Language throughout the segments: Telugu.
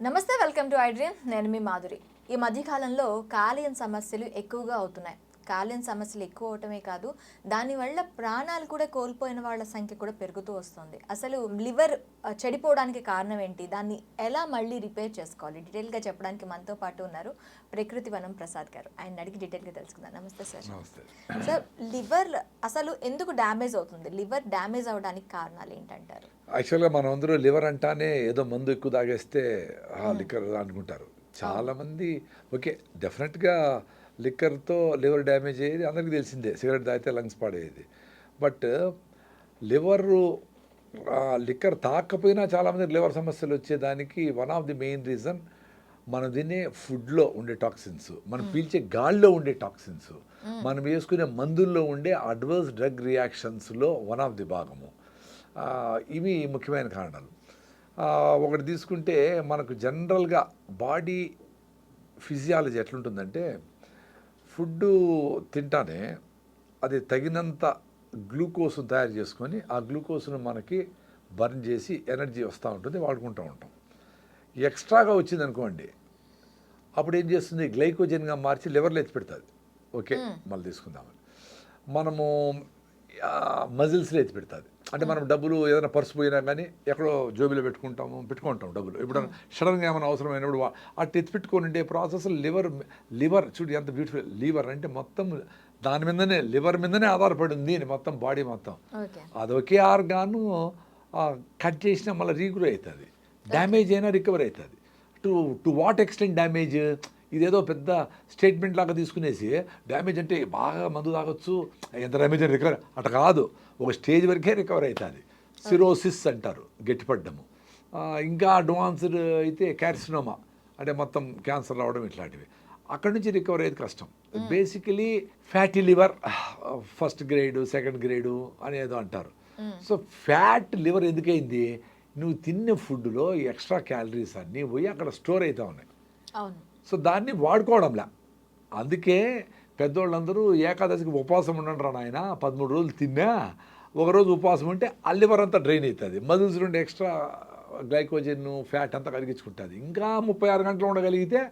నమస్తే, వెల్కమ్ టు ఐడ్రీమ్. నేను మీ మాధురి. ఈ మధ్యకాలంలో కాలేయం సమస్యలు ఎక్కువగా అవుతున్నాయి. కాలేయం సమస్యలు ఎక్కువ అవటమే కాదు, దానివల్ల ప్రాణాలు కూడా కోల్పోయిన వాళ్ళ సంఖ్య కూడా పెరుగుతూ వస్తుంది. అసలు లివర్ చెడిపోవడానికి కారణం ఏంటి, దాన్ని ఎలా మళ్ళీ రిపేర్ చేసుకోవాలి, డీటెయిల్గా చెప్పడానికి మనతో పాటు ఉన్నారు ప్రకృతి వనం ప్రసాద్ గారు. ఆయన అడిగి డీటెయిల్గా తెలుసుకుందాం. నమస్తే సార్. సార్, లివర్ అసలు ఎందుకు డ్యామేజ్ అవుతుంది? లివర్ డ్యామేజ్ అవడానికి కారణాలు ఏంటంటారు? యాక్చువల్గా మనం అందరూ లివర్ అంటానే ఏదో మందు ఎక్కువ తాగేస్తే లిక్కర్ అనుకుంటారు చాలామంది. ఓకే, డెఫినెట్గా లిక్కర్తో లివర్ డ్యామేజ్ అయ్యేది అందరికీ తెలిసిందే, సిగరెట్ తాగితే లంగ్స్ పాడేది. బట్ లిక్కర్ తాకపోయినా చాలామందికి లివర్ సమస్యలు వచ్చేదానికి one of the main reason మనం తినే ఫుడ్లో ఉండే టాక్సిన్స్, మనం పీల్చే గాల్లో ఉండే టాక్సిన్స్, మనం వేసుకునే మందుల్లో ఉండే అడ్వర్స్ డ్రగ్ రియాక్షన్స్లో వన్ ఆఫ్ ది భాగము. ఇవి ముఖ్యమైన కారణాలు. ఒకటి తీసుకుంటే మనకు జనరల్గా బాడీ ఫిజియాలజీ ఎట్లుంటుందంటే, ఫుడ్డు తింటానే అది తగినంత గ్లూకోజ్ను తయారు చేసుకొని ఆ గ్లూకోజ్ను మనకి బర్న్ చేసి ఎనర్జీ వస్తూ ఉంటుంది, వాడుకుంటూ ఉంటాం. ఎక్స్ట్రాగా వచ్చింది అనుకోండి, అప్పుడు ఏం చేస్తుంది, గ్లైకోజన్గా మార్చి లివర్లో ఎత్తి పెడుతుంది. ఓకే, మళ్ళీ తీసుకుందామని మనము మజిల్స్లో ఎత్తి పెడుతుంది. అంటే మనం డబ్బులు ఏదైనా పర్సు పోయినా కానీ ఎక్కడో జోబీలో పెట్టుకుంటాం డబ్బులు. ఇప్పుడు సడన్గా ఏమైనా అవసరమైనప్పుడు అటు ఎత్తి పెట్టుకొని ఉండే ప్రాసెస్ లివర్ చూడు ఎంత బ్యూటిఫుల్. లివర్ అంటే మొత్తం దాని మీదనే, లివర్ మీదనే ఆధారపడి ఉంది అని మొత్తం బాడీ మొత్తం. అదొకే ఆర్గాను కట్ చేసినా మళ్ళీ రీగ్రో అవుతుంది, డ్యామేజ్ అయినా రికవర్ అవుతుంది. To what extent damage? ఇదేదో పెద్ద స్టేట్మెంట్ లాగా తీసుకునేసి డ్యామేజ్ అంటే బాగా మందు తాగొచ్చు, ఎంత డ్యామేజ్ అని రికవర్ అట్లా కాదు, ఒక స్టేజ్ వరకే రికవర్ అవుతుంది. సిరోసిస్ అంటారు, గట్టిపడ్డము. ఇంకా అడ్వాన్స్డ్ అయితే క్యార్సినోమా అంటే మొత్తం క్యాన్సర్ రావడం, ఇట్లాంటివి. అక్కడి నుంచి రికవర్ అయ్యేది కష్టం. Basically fatty liver first grade, second grade అనేదో అంటారు. సో ఫ్యాట్ లివర్ ఎందుకైంది, నువ్వు తిన్న ఫుడ్లో ఎక్స్ట్రా క్యాలరీస్ అన్నీ పోయి అక్కడ స్టోర్ అవుతూ ఉన్నాయి. సో దాన్ని వాడుకోవడంలా. అందుకే పెద్దోళ్ళందరూ ఏకాదశికి ఉపవాసం ఉండండి రా నాయన, 13 రోజులు తిన్నా, ఒకరోజు ఉపవాసం ఉంటే ఆ లివర్ అంతా డ్రైన్ అవుతుంది, మజిల్స్ నుండి ఎక్స్ట్రా గ్లైకోజన్ ఫ్యాట్ అంతా కరిగించుకుంటుంది. ఇంకా 36 గంటలు ఉండగలిగితే,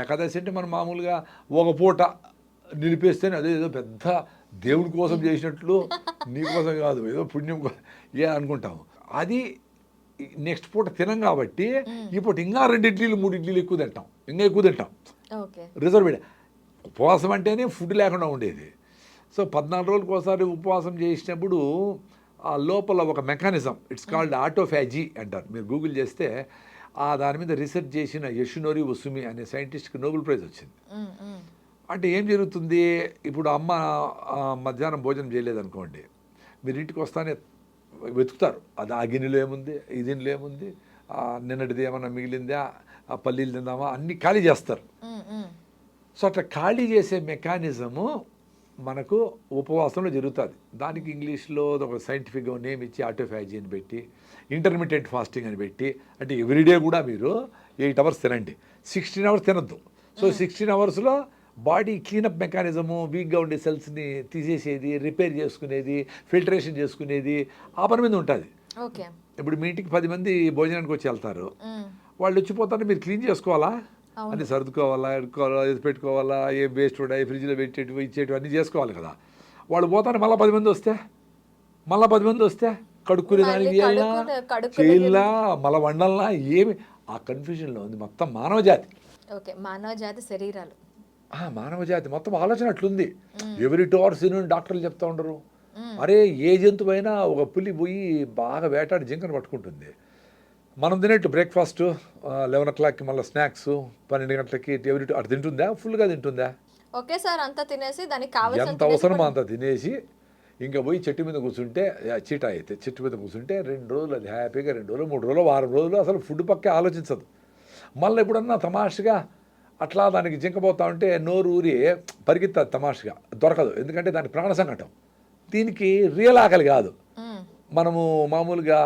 ఏకాదశి అంటే మనం మామూలుగా ఒక పూట నిలిపేస్తేనే అదేదో పెద్ద దేవుడి కోసం చేసినట్లు, నీ కోసం కాదు, ఏదో పుణ్యం అనుకుంటాము. అది నెక్స్ట్ పూట తినం కాబట్టి ఈ పూట ఇంకా 2 ఇడ్లీలు 3 ఇడ్లీలు ఎక్కువ తింటాం, ఇంకా ఎక్కువ తింటాం. రిజర్వ్డ్ ఉపవాసం అంటేనే ఫుడ్ లేకుండా ఉండేది. సో 14 రోజులకు ఒకసారి ఉపవాసం చేసినప్పుడు ఆ లోపల ఒక మెకానిజం, ఇట్స్ కాల్డ్ ఆటోఫాజీ అంటారు. మీరు గూగుల్ చేస్తే దాని మీద రీసెర్చ్ చేసిన యషునోరి ఒసుమి అనే సైంటిస్ట్కి నోబెల్ ప్రైజ్ వచ్చింది. అంటే ఏం జరుగుతుంది, ఇప్పుడు అమ్మ మధ్యాహ్నం భోజనం చేయలేదనుకోండి, మీరు ఇంటికి వస్తానే వెతుకుతారు, అది ఆ గిన్నెలో ఏముంది, ఈ గిన్నెలో ఏముంది, నిన్నటిది ఏమన్నా మిగిలిందా, ఆ పల్లీలు తిందామా, అన్నీ ఖాళీ చేస్తారు. సో అట్లా ఖాళీ చేసే మెకానిజము మనకు ఉపవాసంలో జరుగుతుంది. దానికి ఇంగ్లీష్లో ఒక సైంటిఫిక్గా నేమ్ ఇచ్చి ఆటోఫాజీ అని పెట్టి, ఇంటర్మీడియట్ ఫాస్టింగ్ అని పెట్టి, అంటే ఎవ్రీడే కూడా మీరు 8 అవర్స్ తినండి, 16 అవర్స్ తినద్దు. సో 16 అవర్స్లో బాడీ క్లీనప్ మెకానిజము, వీక్గా ఉండే సెల్స్ని తీసేసేది, రిపేర్ చేసుకునేది, ఫిల్టరేషన్ చేసుకునేది, ఆ పని మీద ఉంటుంది. ఇప్పుడు మీ ఇంటికి 10 మంది భోజనానికి వచ్చి వెళ్తారు, వాళ్ళు వచ్చిపోతారు, మీరు క్లీన్ చేసుకోవాలా, అన్నీ సర్దుకోవాలా, ఎడుకోవాలా, ఎది పెట్టుకోవాలా, ఏ వేస్ట్ ఉన్నాయి ఫ్రిడ్జ్లో పెట్టేటివి ఇచ్చేటివి అన్నీ చేసుకోవాలి కదా. వాళ్ళు పోతారు, మళ్ళీ 10 మంది వస్తే కడుక్కునే దానికి చేయాలా, మళ్ళీ వండాలనా, ఏమి ఆ కన్ఫ్యూజన్లో ఉంది మొత్తం మానవజాతి శరీరాలు. మానవజాతి మొత్తం ఆలోచన అట్లుంది. ఎవరి 2 hours డాక్టర్లు చెప్తా ఉండరు. అరే ఏ జంతువు అయినా, ఒక పులి పోయి బాగా వేటాడి జింకను పట్టుకుంటుంది, మనం తినేట్టు బ్రేక్ఫాస్ట్ 11 o'clockకి, మళ్ళీ స్నాక్స్ 12 గంటలకి, అటు తింటుందా, ఫుల్గా తింటుందా, ఒకేసారి అంతా తినేసి దానికి ఎంత అవసరమో అంత తినేసి ఇంకా పోయి చెట్టు మీద కూర్చుంటే, చీటా అయితే చెట్టు మీద కూర్చుంటే 2 రోజులు అది హ్యాపీగా, 2 రోజులు 3 రోజులు వారం రోజులు అసలు ఫుడ్ పక్కే ఆలోచించదు. మళ్ళీ ఎప్పుడన్నా తమాషగా అట్లా దానికి జింకపోతా ఉంటే నోరు ఊరి పరిగెత్తది, తమాషగా దొరకదు, ఎందుకంటే దానికి ప్రాణ సంకటం. దీనికి రియల్ ఆకలి కాదు. మనము మామూలుగా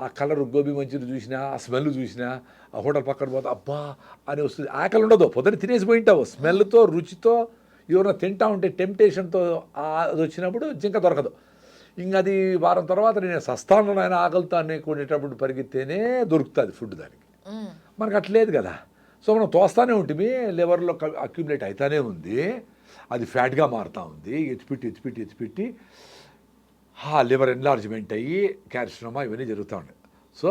ఆ కలర్ గోబీ మంచూరి చూసినా, ఆ స్మెల్ చూసినా, ఆ హోటల్ పక్కన పోతే అబ్బా అని వస్తుంది, ఆకలి ఉండదు. పొద్దున తినేసి పోయింటావు, స్మెల్తో రుచితో ఎవరైనా తింటా ఉంటే టెంప్టేషన్తో అది వచ్చినప్పుడు జింక దొరకదు. ఇంక అది వారం తర్వాత నేను సస్తాను ఆయన ఆకలితో అనేకునేటప్పుడు పరిగెత్తేనే దొరుకుతుంది ఫుడ్ దానికి. మనకు అట్లేదు కదా. సో మనం తోస్తానే ఉంటుంది, లివర్లో అక్యుములేట్ అవుతానే ఉంది, అది ఫ్యాట్గా మారుతూ ఉంది, ఎత్తిపెట్టి లివర్ ఎన్లార్జ్మెంట్ అయ్యి క్యాల్షియమా ఇవన్నీ జరుగుతూ ఉన్నాయి. సో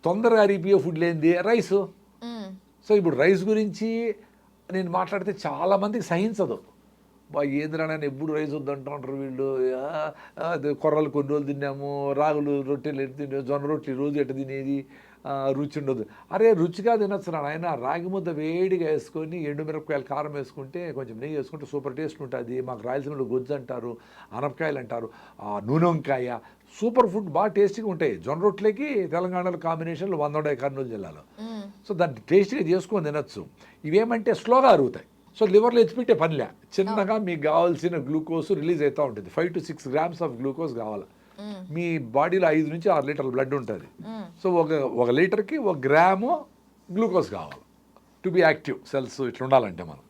తొందరగా అరిగిపోయే ఫుడ్ లేనిది రైసు. సో ఇప్పుడు రైస్ గురించి నేను మాట్లాడితే చాలామందికి సహించదు. ఏందిరా నేను ఎప్పుడు రైస్ వద్దంటారు వీళ్ళు, అది కొర్రలు కొన్ని రోజులు తిన్నాము, రాగులు రొట్టెలు ఎట్టు తిన్నాము, జొన్న రొట్టెలు రోజు ఎట్టు తినేది, రుచి ఉండదు. అరే రుచిగా తినొచ్చు ఆయన, రాగి ముద్ద వేడిగా వేసుకొని ఎండుమిరపకాయలు కారం వేసుకుంటే కొంచెం నెయ్యి వేసుకుంటే సూపర్ టేస్ట్ ఉంటుంది. మాకు రాయలసీమలో గొజ్జు అంటారు, అనపకాయలు అంటారు, నూనె వంకాయ సూపర్ ఫుడ్ బాగా టేస్టీగా ఉంటాయి. జొన్న రొట్టెలకి తెలంగాణలో కాంబినేషన్లు 100 ఉన్నాయి కర్నూలు జిల్లాలో. సో దాన్ని టేస్టీగా చేసుకొని తినొచ్చు. ఇవేమంటే స్లోగా అరుగుతాయి. సో లివర్లో ఎత్తిపెట్టే పనిలే, చిన్నగా మీకు కావాల్సిన గ్లూకోజ్ రిలీజ్ అవుతూ ఉంటుంది. 5 to 6 grams ఆఫ్ గ్లూకోజ్ కావాలి. మీ బాడీలో 5 నుంచి 6 లీటర్ల బ్లడ్ ఉంటుంది. సో ఒక లీటర్కి 1 గ్రాము గ్లూకోజ్ కావాలి టు బి యాక్టివ్ సెల్స్ ఇట్లా ఉండాలంటే మనం.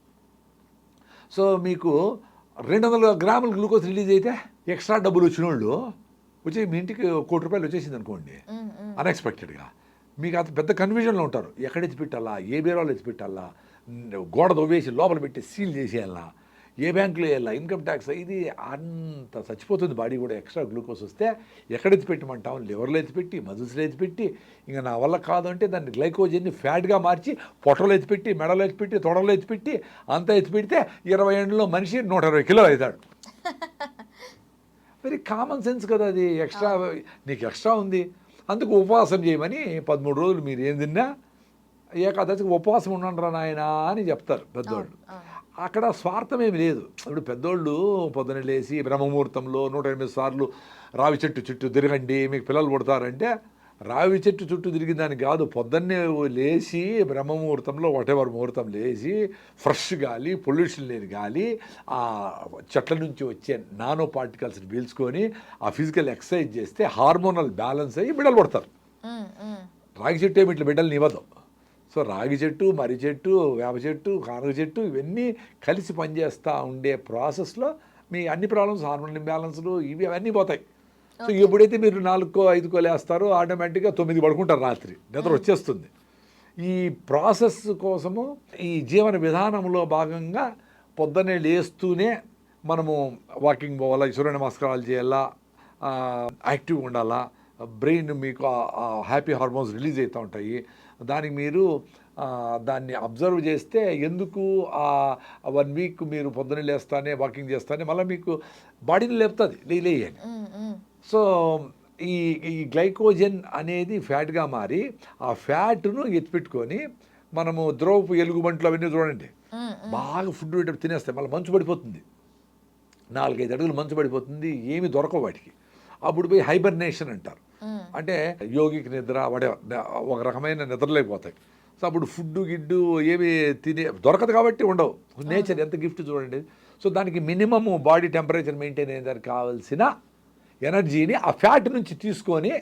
సో మీకు 200 గ్రాముల గ్లూకోజ్ రిలీజ్ అయితే ఎక్స్ట్రా డబ్బులు వచ్చిన వాళ్ళు వచ్చి మీ ఇంటికి ₹1,00,00,000 వచ్చేసింది అనుకోండి అన్ఎక్స్పెక్టెడ్గా, మీకు అంత పెద్ద కన్ఫ్యూజన్లో ఉంటారు. ఎక్కడ ఎత్తిపెట్టాలా, ఏ బీరాలో ఎత్తిపెట్టాలా, గోడ దొవ్వేసి లోపల పెట్టి సీల్ చేసేయాలా, ఏ బ్యాంకులో వేయాలా, ఇన్కమ్ ట్యాక్స్, ఇది అంత చచ్చిపోతుంది బాడీ కూడా. ఎక్స్ట్రా గ్లూకోజ్ వస్తే ఎక్కడ ఎత్తిపెట్టమంటాం, లివర్లో ఎత్తిపెట్టి, మజిల్స్లో ఎత్తిపెట్టి, ఇంకా నా వల్ల కాదు అంటే దాన్ని గ్లైకోజన్ని ఫ్యాట్గా మార్చి పొట్టలో ఎత్తిపెట్టి, మెడలో ఎత్తిపెట్టి, తొడలో ఎత్తిపెట్టి, అంతా ఎత్తిపెడితే 20 ఏళ్ళలో మనిషి 120 కిలోలు అవుతాడు. వెరీ కామన్ సెన్స్ కదా అది. ఎక్స్ట్రా నీకు ఎక్స్ట్రా ఉంది, అందుకు ఉపవాసం చేయమని 13 రోజులు మీరు ఏం తిన్నా ఏకాదశికి ఉపవాసం ఉండండిరా నాయన అని చెప్తారు పెద్దోళ్ళు. అక్కడ స్వార్థం ఏమి లేదు. ఇప్పుడు పెద్దోళ్ళు పొద్దున లేచి బ్రహ్మముహూర్తంలో 108 సార్లు రావి చెట్టు చుట్టూ తిరగండి మీకు పిల్లలు పుడతారంటే రావి చెట్టు చుట్టూ తిరిగిన దానికి కాదు, పొద్దున్నే లేచి బ్రహ్మముహూర్తంలో వాటెవర్ ముహూర్తం లేచి ఫ్రెష్ గాలి, పొల్యూషన్ లేని గాలి, ఆ చెట్ల నుంచి వచ్చే నానో పార్టికల్స్ని పీల్చుకొని ఆ ఫిజికల్ ఎక్సర్సైజ్ చేస్తే హార్మోనల్ బ్యాలెన్స్ అయ్యి బిడ్డలు పడతారు. రాగి చెట్టు ఏమి ఇట్లా బిడ్డలు ఇవ్వదు. సో రాగి చెట్టు, మర్రి చెట్టు, వేప చెట్టు, కానుగ చెట్టు ఇవన్నీ కలిసి పనిచేస్తూ ఉండే ప్రాసెస్లో మీ అన్ని ప్రాబ్లమ్స్, హార్మోన్ ఇంబ్యాలెన్స్లు ఇవి అవన్నీ పోతాయి. సో ఎప్పుడైతే మీరు 4కో 5కో లేస్తారో ఆటోమేటిక్గా 9 పడుకుంటారు, రాత్రి నిద్ర వచ్చేస్తుంది. ఈ ప్రాసెస్ కోసము ఈ జీవన విధానంలో భాగంగా పొద్దున్నే లేస్తూనే మనము వాకింగ్ పోవాలా, సూర్య నమస్కారాలు చేయాలా, యాక్టివ్గా ఉండాలా, బ్రెయిన్ మీకు హ్యాపీ హార్మోన్స్ రిలీజ్ అవుతూ ఉంటాయి. దానికి మీరు దాన్ని అబ్జర్వ్ చేస్తే ఎందుకు 1 వీక్ మీరు పొద్దున్నే లేస్తానే వాకింగ్ చేస్తానే మళ్ళీ మీకు బాడీని లేపుతుంది లేయని. సో ఈ గ్లైకోజన్ అనేది ఫ్యాట్గా మారి ఆ ఫ్యాట్ను ఎత్తిపెట్టుకొని మనము ద్రవపు ఎలుగుబంట్లు అవన్నీ చూడండి బాగా ఫుడ్ పెట్టేటప్పుడు తినేస్తాయి, మళ్ళీ మంచు పడిపోతుంది, 4-5 అడుగులు మంచు పడిపోతుంది, ఏమి దొరకవు వాటికి. అప్పుడు పోయి హైబర్నేషన్ అంటారు, అంటే యోగికి నిద్ర ఒక రకమైన నిద్రలేకపోతాయి. సో అప్పుడు ఫుడ్ గిడ్డు ఏమి దొరకదు కాబట్టి ఉండవు. నేచర్ ఎంత గిఫ్ట్ చూడండి. సో దానికి మినిమము బాడీ టెంపరేచర్ మెయింటైన్ అయ్యేదానికి కావాల్సిన ఎనర్జీని ఆ ఫ్యాట్ నుంచి తీసుకొని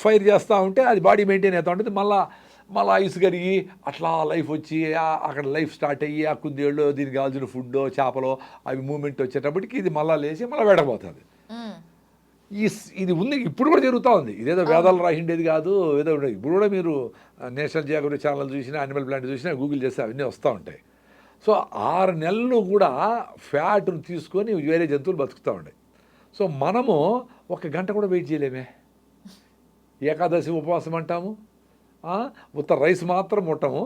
ఫైర్ చేస్తూ ఉంటే అది బాడీ మెయింటైన్ అవుతూ ఉంటుంది. మళ్ళీ ఐస్ కరిగి అట్లా లైఫ్ వచ్చి అక్కడ లైఫ్ స్టార్ట్ అయ్యి ఆ కుందేళ్ళు దీనికి కావాల్సిన ఫుడ్ చేపలు అవి మూమెంట్ వచ్చేటప్పటికి ఇది మళ్ళీ లేచి మళ్ళీ వేడకపోతుంది. ఇది ఉంది, ఇప్పుడు కూడా జరుగుతూ ఉంది. ఇదేదో వేదాలు రాసిండేది కాదు, ఏదో ఇప్పుడు కూడా మీరు నేషనల్ జియోగ్రఫీ ఛానల్ చూసినా, యానిమల్ ప్లాంట్ చూసినా, గూగుల్ చేస్తే అవన్నీ వస్తూ ఉంటాయి. సో 6 నెలలు కూడా ఫ్యాట్ను తీసుకొని వేరే జంతువులు బతుకుతూ ఉంటాయి. సో మనము 1 గంట కూడా వెయిట్ చేయలేమే. ఏకాదశి ఉపవాసం అంటాము, ఉత్త రైస్ మాత్రం ముట్టము,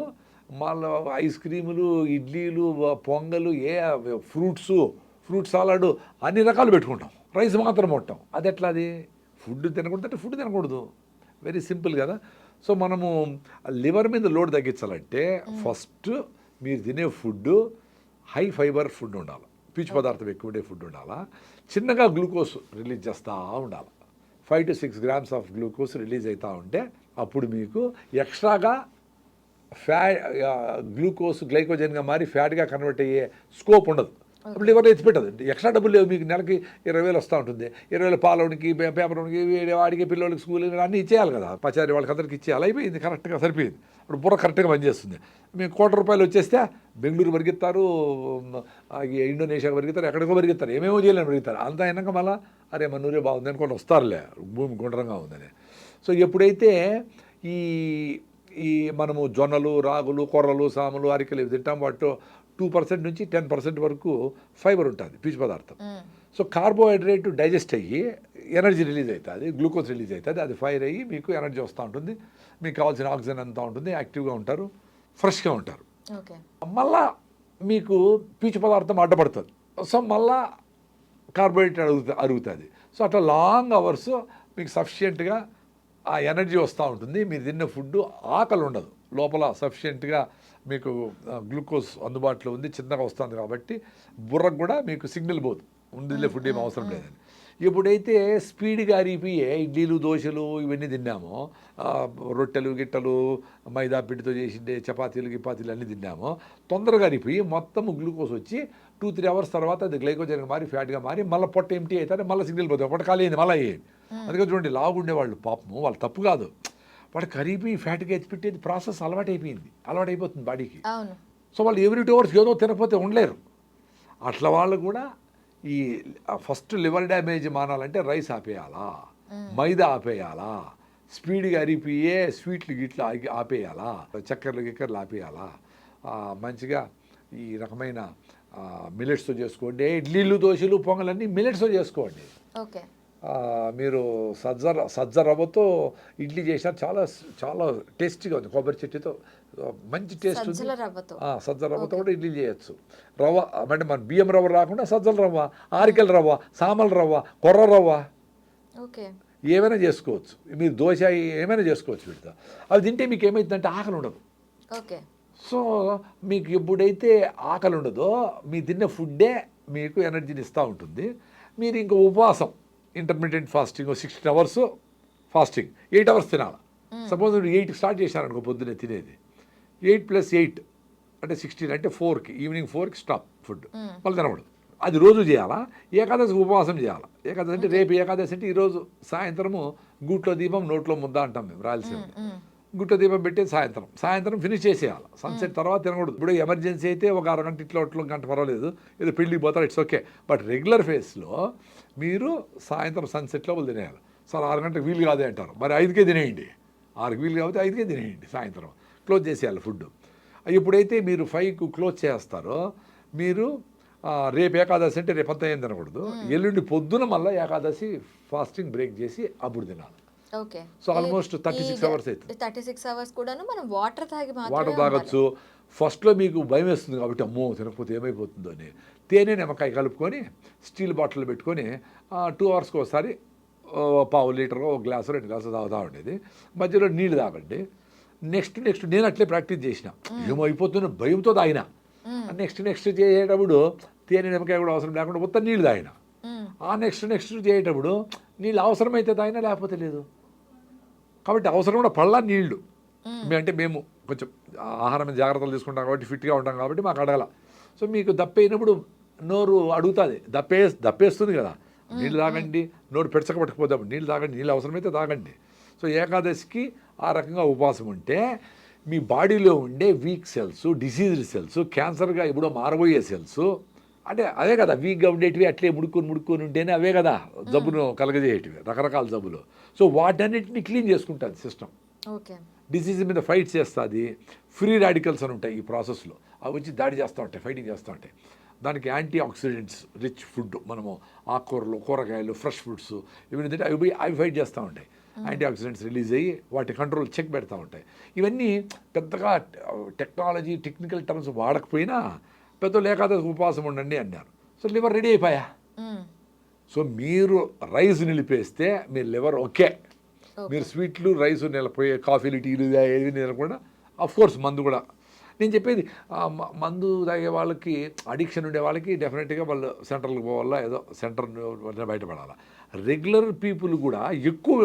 మళ్ళీ ఐస్ క్రీములు, ఇడ్లీలు, పొంగలు, ఫ్రూట్ సాలాడు అన్ని రకాలు పెట్టుకుంటాం, రైస్ మాత్రం ముట్టాం. అది ఎట్లా? అది ఫుడ్ తినకూడదు అంటే ఫుడ్ తినకూడదు, వెరీ సింపుల్ కదా. సో మనము లివర్ మీద లోడ్ తగ్గించాలంటే ఫస్ట్ మీరు తినే ఫుడ్ హై ఫైబర్ ఫుడ్ ఉండాలి, పీచు పదార్థం ఎక్కువ ఉండే ఫుడ్ ఉండాలా, చిన్నగా గ్లూకోజ్ రిలీజ్ చేస్తూ ఉండాలి. 5 to 6 grams of glucose release అవుతూ ఉంటే అప్పుడు మీకు ఎక్స్ట్రాగా గ్లూకోజ్ గ్లైకోజన్గా మారి ఫ్యాట్గా కన్వర్ట్ అయ్యే స్కోప్ ఉండదు. అప్పుడు లివర్లో ఎత్తిపెట్టదు. ఎక్స్ట్రా డబ్బులు లేవు మీకు, నెలకి 20,000 వస్తూ ఉంటుంది. 20,000 పాలకి, పేపర్కి, వాడికి, పిల్లలకి స్కూల్ అన్నీ ఇచ్చేయాలి కదా, పచారి వాళ్ళకి అందరికి ఇచ్చేయాలి. అయిపోయింది, కరెక్ట్గా సరిపోయింది. ఇప్పుడు బుర్ర కరెక్ట్గా పనిచేస్తుంది. మీకు ₹1,00,00,000 వచ్చేస్తే బెంగళూరు పరిగెత్తారు, ఇండోనేషియా పరిగెత్తారు, ఎక్కడికో పరిగెత్తారు, ఏమేమో చేయాలని పరిగెత్తారు. అంతా అయినాక మళ్ళీ అరే మనూరే బాగుంది అనుకోండి వస్తారులే, భూమి గుండ్రంగా ఉందని. సో ఎప్పుడైతే ఈ మనము జొన్నలు, రాగులు, కొర్రలు, సాములు, అరికెలు ఇవి తింటాం. వాటిలో 2% నుంచి 10% వరకు ఫైబర్ ఉంటుంది, పీచు పదార్థం. సో కార్బోహైడ్రేట్ డైజెస్ట్ అయ్యి ఎనర్జీ రిలీజ్ అవుతుంది, గ్లూకోజ్ రిలీజ్ అవుతుంది, అది ఫైర్ అయ్యి మీకు ఎనర్జీ వస్తూ ఉంటుంది, మీకు కావాల్సిన ఆక్సిజన్ అంతా ఉంటుంది, యాక్టివ్గా ఉంటారు, ఫ్రెష్గా ఉంటారు. ఓకే. మళ్ళా మీకు పీచు పదార్థం అడ్డపడుతుంది, సో మళ్ళా కార్బోహైడ్రేట్ అరుగుతుంది. సో అట్లా లాంగ్ అవర్స్ మీకు సఫిషియెంట్గా ఆ ఎనర్జీ వస్తూ ఉంటుంది. మీరు తిన్న ఫుడ్ ఆకలి ఉండదు, లోపల సఫిషియెంట్గా మీకు గ్లూకోజ్ అందుబాటులో ఉంది, చిన్నగా వస్తుంది కాబట్టి బుర్రకు కూడా మీకు సిగ్నల్ పోదు, ఉండిలే ఫుడ్ ఏం అవసరం లేదని. ఎప్పుడైతే స్పీడ్గా అరిగిపోయే ఇడ్లీలు, దోశలు ఇవన్నీ తిన్నామో, రొట్టెలు, గిట్టలు, మైదా పిండితో చేసిండే చపాతీలు, గిపాతీలు అన్నీ తిన్నామో, తొందరగా అరిగిపోయి మొత్తం గ్లూకోజ్ వచ్చి 2-3 అవర్స్ తర్వాత అది గ్లైకోజన్గా మారి ఫ్యాట్గా మారి మళ్ళీ పొట్ట ఎంటీ అవుతుంది, మళ్ళీ సిగ్నల్ పోతుంది, పొట్ట ఖాళీ అయింది మళ్ళీ అయ్యేది. అందుకే చూడండి లావుండేవాళ్ళు పాపము, వాళ్ళు తప్పు కాదు, వాడు కరిగిపోయి ఫ్యాట్గా ఎత్తిపెట్టేది ప్రాసెస్ అలవాటైపోతుంది బాడీకి. సో వాళ్ళు ఎవ్రీ 2 అవర్స్ ఏదో తినకపోతే ఉండలేరు. అట్లా వాళ్ళు కూడా ఈ ఫస్ట్ లివర్ డ్యామేజ్ మానాలంటే రైస్ ఆపేయాలా, మైదా ఆపేయాలా, స్పీడ్గా అరిగిపోయే స్వీట్లు గిట్లు ఆపేయాలా, చక్కెరలు ఆపేయాలా, మంచిగా ఈ రకమైన మిల్లెట్స్తో చేసుకోండి. ఇడ్లీలు, దోశలు, పొంగలన్నీ మిల్లెట్స్తో చేసుకోండి. ఓకే. మీరు సజ్జ రవ్వతో ఇడ్లీ చేసినా చాలా చాలా టేస్టీగా ఉంది, కొబ్బరి చెట్టుతో మంచి టేస్ట్ ఉంది. సజ్జల రవ్వతో కూడా ఇడ్లీ చేయొచ్చు. రవ్వ అంటే మన బియ్యం రవ్వ రాకుండా సజ్జల రవ్వ, ఆరికెల రవ్వ, సామల రవ్వ, కొర్ర రవ్వ ఏమైనా చేసుకోవచ్చు. మీరు దోశ ఏమైనా చేసుకోవచ్చు వీటితో. అవి తింటే మీకు ఏమవుతుందంటే ఆకలి ఉండదు. సో మీకు ఎప్పుడైతే ఆకలి ఉండదో మీ తిన్న ఫుడ్డే మీకు ఎనర్జీని ఇస్తూ ఉంటుంది. మీరు ఇంకా ఉపవాసం intermediate fasting 16 hours fasting 8 hours తినాలి. సపోజ్ మీరు 8కి స్టార్ట్ చేశారనుకో పొద్దున్నే తినేది, 8 + 8 అంటే 16, అంటే 4కి ఈవినింగ్ 4కి స్టాప్ ఫుడ్, మళ్ళీ తినకూడదు. అది రోజు చేయాలా. ఏకాదశి ఉపవాసం చేయాలా. ఏకాదశి అంటే రేపు ఏకాదశి అంటే ఈరోజు సాయంత్రము గూట్లో దీపం నోట్లో ముద్ద అంటాం మేము రాయలసీమ. గుట్ట దీపం పెట్టేది సాయంత్రం ఫినిష్ చేసేయాలి. సన్సెట్ తర్వాత తినకూడదు. ఇప్పుడు ఎమర్జెన్సీ అయితే ఒక అరగంట ఇట్లా గంట పర్వాలేదు, ఏదో పెళ్ళికి పోతారు, ఇట్స్ ఓకే. బట్ రెగ్యులర్ ఫేస్లో మీరు సాయంత్రం సన్సెట్లో వాళ్ళు తినేయాలి. సార్ 6 గంటలకు వీలు కాదే అంటారు, మరి 5కే తినేయండి. 6కి వీలు కాబట్టి 5కే తినేయండి. సాయంత్రం క్లోజ్ చేసేయాలి ఫుడ్. ఎప్పుడైతే మీరు 5కు క్లోజ్ చేస్తారో మీరు రేపు ఏకాదశి అంటే రేపంతా ఏం తినకూడదు. ఎల్లుండి పొద్దున మళ్ళీ ఏకాదశి ఫాస్టింగ్ బ్రేక్ చేసి అప్పుడు తినాలి. సో ఆల్మోస్ట్ 36 అవర్స్ అవుతుంది. 36 అవర్స్ కూడాను మనం వాటర్ తాగొచ్చు. ఫస్ట్లో మీకు భయం వేస్తుంది కాబట్టి అమ్మో తినకపోతే ఏమైపోతుందో అని తేనె నిమ్మకాయ కలుపుకొని స్టీల్ బాటిల్ పెట్టుకొని 2 అవర్స్కి ఒకసారి పావు లీటర్, 1 గ్లాసు 2 గ్లాసులు తాగుతూ ఉండేది. మధ్యలో నీళ్ళు తాగండి. నెక్స్ట్ నేను అట్లే ప్రాక్టీస్ చేసిన, ఏమైపోతున్న భయంతో తాగిన. నెక్స్ట్ చేసేటప్పుడు తేనె నిమ్మకాయ కూడా అవసరం లేకుండా మొత్తం నీళ్ళు తాగిన. ఆ నెక్స్ట్ చేసేటప్పుడు నీళ్ళు అవసరమైతే తాగినా లేకపోతే లేదు. కాబట్టి అవసరం కూడా పళ్ళ నీళ్లు. అంటే మేము కొంచెం ఆహారం మీద జాగ్రత్తలు తీసుకుంటాం కాబట్టి ఫిట్గా ఉంటాం కాబట్టి మాకు అడగల. సో మీకు దప్పైనప్పుడు నోరు అడుగుతుంది, దప్పేస్తుంది కదా, నీళ్ళు తాగండి. నోరు పెడచకపోతే నీళ్ళు తాగండి, నీళ్ళు అవసరమైతే తాగండి. సో ఏకాదశికి ఆ రకంగా ఉపవాసం ఉంటే మీ బాడీలో ఉండే వీక్ సెల్స్, డిసీజ్డ్ సెల్స్, క్యాన్సర్గా ఎప్పుడో మారబోయే సెల్స్, అంటే అదే కదా వీక్గా ఉండేటివి, అట్లే ముడుక్కొని ఉంటేనే అవే కదా జబ్బును కలగజేయటివి, రకరకాల జబ్బులు. సో వాటన్నిటిని క్లీన్ చేసుకుంటుంది సిస్టమ్. డిసీజ్ మీద ఫైట్ చేస్తుంది. ఫ్రీ రాడికల్స్ అని ఉంటాయి ఈ ప్రాసెస్లో, అవి వచ్చి దాడి చేస్తూ ఉంటాయి, ఫైటింగ్ చేస్తూ ఉంటాయి. దానికి యాంటీ ఆక్సిడెంట్స్ రిచ్ ఫుడ్, మనము ఆకుకూరలు, కూరగాయలు, ఫ్రెష్ ఫుడ్స్ ఇవన్నీ తింటే అవి ఫైట్ చేస్తూ ఉంటాయి. యాంటీ ఆక్సిడెంట్స్ రిలీజ్ అయ్యి వాటి కంట్రోల్ చెక్ పెడతా ఉంటాయి. ఇవన్నీ పెద్దగా టెక్నాలజీ, టెక్నికల్ టర్మ్స్ వాడకపోయినా పెద్దలు ఏకాదశి ఉపవాసం ఉండండి అన్నారు. సో లివర్ రెడీ అయిపోయా. సో మీరు రైస్ నిలిపేస్తే మీ లివర్ ఓకే. మీరు స్వీట్లు, రైస్ నిలిపోయే, కాఫీలు, టీలు ఏవి నిలకుండా, అఫ్కోర్స్ మందు కూడా. నేను చెప్పేది మందు తాగే వాళ్ళకి, అడిక్షన్ ఉండే వాళ్ళకి డెఫినెట్గా వాళ్ళు సెంటర్లకు పోవాలా, ఏదో సెంటర్ బయటపడాలా. రెగ్యులర్ పీపుల్ కూడా ఎక్కువ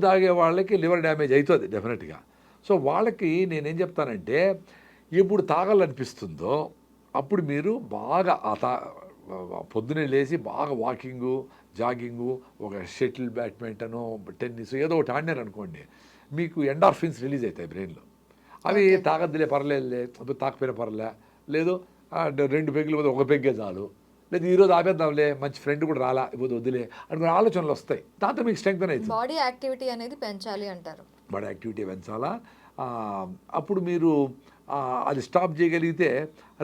తాగే వాళ్ళకి లివర్ డ్యామేజ్ అవుతుంది డెఫినెట్గా. సో వాళ్ళకి నేనేం చెప్తానంటే, ఎప్పుడు తాగాలనిపిస్తుందో అప్పుడు మీరు బాగా పొద్దునే లేచి బాగా వాకింగు, జాగింగు, ఒక షటిల్, బ్యాడ్మింటను, టెన్నిస్ ఏదో ఒకటి ఆడినారు అనుకోండి, మీకు ఎండార్ఫిన్స్ రిలీజ్ అవుతాయి బ్రెయిన్లో. అవి తాగద్దులే పర్లేదులే, తాకపోయినా పర్లే, లేదు 2 పెగ్గులు పోతే 1 పెగ్గే చాలు, లేదు ఈరోజు ఆపేద్దాంలే, మంచి ఫ్రెండ్ కూడా రాలా ఇప్పుడు వద్దులే అనుకునే ఆలోచనలు వస్తాయి. దాంతో మీకు స్ట్రెంగ్త్ అనేది, బాడీ యాక్టివిటీ అనేది పెంచాలి అంటారు. బాడీ యాక్టివిటీ పెంచాలా. అప్పుడు మీరు అది స్టాప్ చేయగలిగితే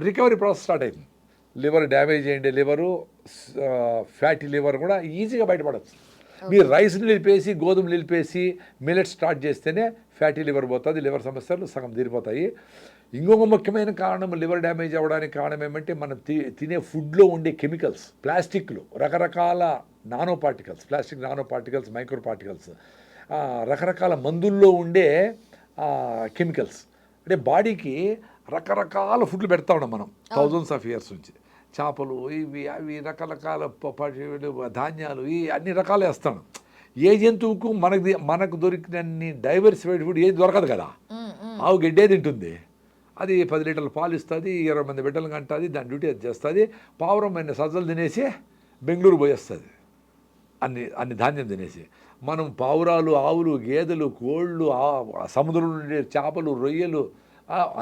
రికవరీ ప్రాసెస్ స్టార్ట్ అవుతుంది. లివర్ డ్యామేజ్ అయ్యిండే లివరు, ఫ్యాటీ లివర్ కూడా ఈజీగా బయటపడవచ్చు. మీరు రైస్ని నిలిపేసి గోధుమ నిలిపేసి మిల్లెట్ స్టార్ట్ చేస్తేనే ఫ్యాటీ లివర్ పోతుంది, లివర్ సమస్యలు సగం తీరిపోతాయి. ఇంకొక ముఖ్యమైన కారణం లివర్ డ్యామేజ్ అవ్వడానికి కారణం ఏమంటే మనం తినే ఫుడ్లో ఉండే కెమికల్స్, ప్లాస్టిక్లు, రకరకాల nano particles, plastic nano particles, micro particles, రకరకాల మందుల్లో ఉండే కెమికల్స్. అంటే బాడీకి రకరకాల ఫుడ్లు పెడతా ఉన్నాం మనం థౌజండ్స్ ఆఫ్ ఇయర్స్ నుంచి. చేపలు, ఇవి అవి రకరకాల ధాన్యాలు, ఈ అన్ని రకాలు వేస్తాను. ఏ జంతువుకు మనకు దొరికినన్ని డైవర్సిఫైడ్ ఫుడ్ ఏది దొరకదు కదా. ఆవు గడ్డే తింటుంది, అది 10 లీటర్ల పాలు ఇస్తుంది, 20 మంది బిడ్డలు కంటుంది, దాని డ్యూటీ అది చేస్తుంది. పావురమైన సజ్జలు తినేసి బెంగళూరు పోయేస్తుంది అన్ని ధాన్యం తినేసి. మనం పావురాలు, ఆవులు, గేదెలు, కోళ్ళు, సముద్రంలో ఉండే చేపలు, రొయ్యలు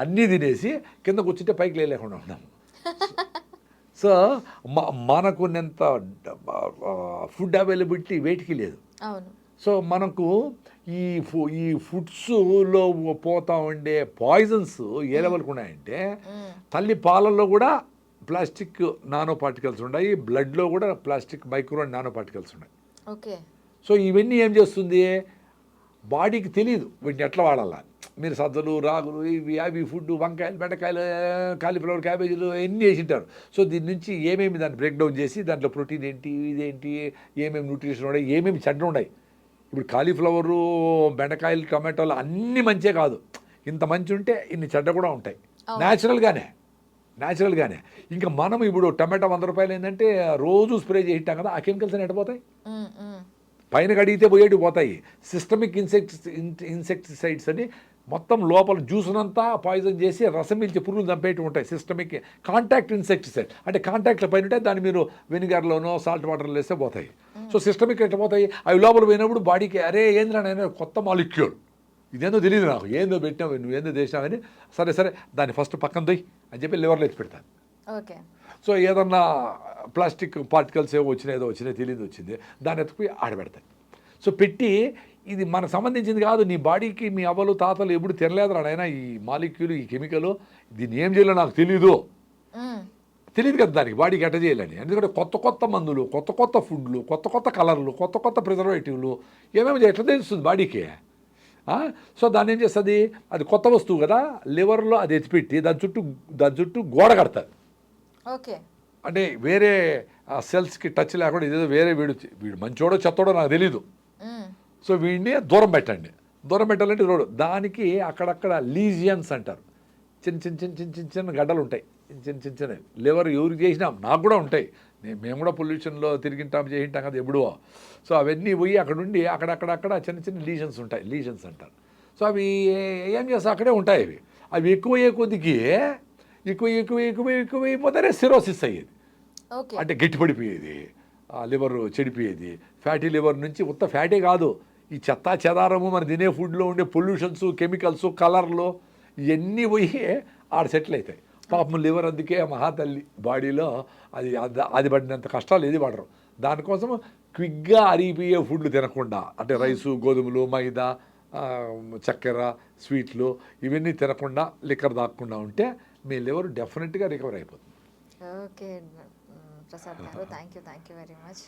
అన్నీ తినేసి కింద కూర్చుంటే పైకి లేకుండా ఉన్నాము. సో మనకున్నంత ఫుడ్ అవైలబిలిటీ వేటికి లేదు. సో మనకు ఈ ఫుడ్స్లో పోతా ఉండే పాయిజన్స్ ఏ లెవెల్కి ఉన్నాయంటే, తల్లి పాలల్లో కూడా ప్లాస్టిక్ నానో పార్టికల్స్ ఉన్నాయి, బ్లడ్లో కూడా ప్లాస్టిక్ మైక్రో నానో పార్టికల్స్ ఉన్నాయి. ఓకే. సో ఇవన్నీ ఏం చేస్తుంది, బాడీకి తెలియదు వీటిని ఎట్లా వాడాలా. మీరు సజ్జలు, రాగులు, ఇవి అవి ఫుడ్, వంకాయలు, బెండకాయలు, కాలీఫ్లవర్, క్యాబేజీలు ఎన్ని వేసింటారు. సో దీని నుంచి ఏమేమి దాన్ని బ్రేక్ డౌన్ చేసి దాంట్లో ప్రోటీన్ ఏంటి, ఇదేంటి, ఏమేమి న్యూట్రిషన్ ఉన్నాయి, ఏమేమి చెడ్డ ఉన్నాయి. ఇప్పుడు కాలీఫ్లవరు, బెండకాయలు, టమాటోలు అన్నీ మంచే కాదు, ఇంత మంచి ఉంటే ఇన్ని చెడ్డ కూడా ఉంటాయి న్యాచురల్గానే. ఇంకా మనం ఇప్పుడు టమాటా 100 రూపాయలు ఏంటంటే రోజు స్ప్రే చేయింటాం కదా, ఆ కెమికల్స్ అని ఎట్టపోతాయి, పైన కడిగితే పోతాయి. సిస్టమిక్ ఇన్సెక్టిసైడ్స్ అని మొత్తం లోపల జ్యూస్నంతా పాయిజన్ చేసి రసం పీల్చి పురుగులు చంపేటి ఉంటాయి. సిస్టమిక్ కాంటాక్ట్ ఇన్సెక్టిసైడ్ అంటే కాంటాక్ట్లో పైన ఉంటే దాన్ని మీరు వెనిగర్లోనో సాల్ట్ వాటర్లో వేస్తే పోతాయి. సో సిస్టమిక్ ఎట్లా పోతాయి, అవి లోపల పోయినప్పుడు బాడీకి అరే ఏంద్రా కొత్త మాలిక్యూల్, ఇదేందో తెలియదు నాకు, ఏందో పెట్టినావు నువ్వేందో చేసినావని, సరే దాన్ని ఫస్ట్ పక్కన దొయ్యి అని చెప్పి లివర్లో ఎత్తి పెడతాను. ఓకే. సో ఏదన్నా ప్లాస్టిక్ పార్టికల్స్ ఏదో వచ్చినాయి తెలియదు వచ్చింది, దాన్ని ఎత్తుకుపోయి ఆడబెడతాయి. సో పెట్టి ఇది మనకు సంబంధించింది కాదు, నీ బాడీకి మీ అవ్వలు తాతలు ఎప్పుడు తినలేదురా నాయన ఈ మాలిక్యూల్, ఈ కెమికల్, దీన్ని ఏం చేయాలో నాకు తెలియదు కదా దానికి బాడీకి ఎట్ట చేయాలని. ఎందుకంటే కొత్త మందులు, కొత్త ఫుడ్లు, కొత్త కలర్లు, కొత్త ప్రిజర్వేటివ్లు ఏమేమి ఎట్లా తెలుస్తుంది బాడీకి. సో దాన్ని ఏం చేస్తుంది, అది కొత్త వస్తువు కదా, లివర్లో అది ఎత్తిపెట్టి దాని చుట్టూ గోడ కడతాది. ఓకే. అంటే వేరే సెల్స్కి టచ్ లేకుండా ఇదేదో వేరే వీడు మంచోడో చెత్తోడో నాకు తెలీదు. సో వీడిని దూరం పెట్టాలంటే రోడ్డు దానికి అక్కడక్కడ లీజియన్స్ అంటారు, చిన్న గడ్డలు ఉంటాయి, చిన్న లివర్ ఎవరికి చేసినా నాకు కూడా ఉంటాయి, మేము కూడా పొల్యూషన్లో చేయింటాం కదా ఎప్పుడో. సో అవన్నీ పోయి అక్కడ ఉండి అక్కడక్కడ చిన్న లీజన్స్ ఉంటాయి, లీజన్స్ అంటారు. సో అవి ఏం చేస్తా అక్కడే ఉంటాయి. అవి ఎక్కువయ్యే కొద్దికి ఎక్కువైపోతేనే సిరోసిస్ అయ్యేది, అంటే గట్టిపడిపోయేది, లివర్ చెడిపోయేది. ఫ్యాటీ లివర్ నుంచి ఉత్త ఫ్యాటే కాదు, ఈ చెదారము మన తినే ఫుడ్లో ఉండే పొల్యూషన్స్, కెమికల్స్, కలర్లు ఇవన్నీ పోయి ఆడ సెటిల్ అవుతాయి. పాపం లివర్ అందుకే మహాతల్లి బాడీలో అది పడినంత కష్టాలు ఏది పడరు. దానికోసం క్విక్గా అరిగిపోయే ఫుడ్లు తినకుండా, అంటే రైసు, గోధుమలు, మైదా, చక్కెర, స్వీట్లు ఇవన్నీ తినకుండా, లిక్కర్ తాగకుండా ఉంటే మీ లివర్ డెఫినెట్గా రికవర్ అయిపోతుంది. ఓకే ప్రసాద్ గారు, థ్యాంక్ యూ వెరీ మచ్.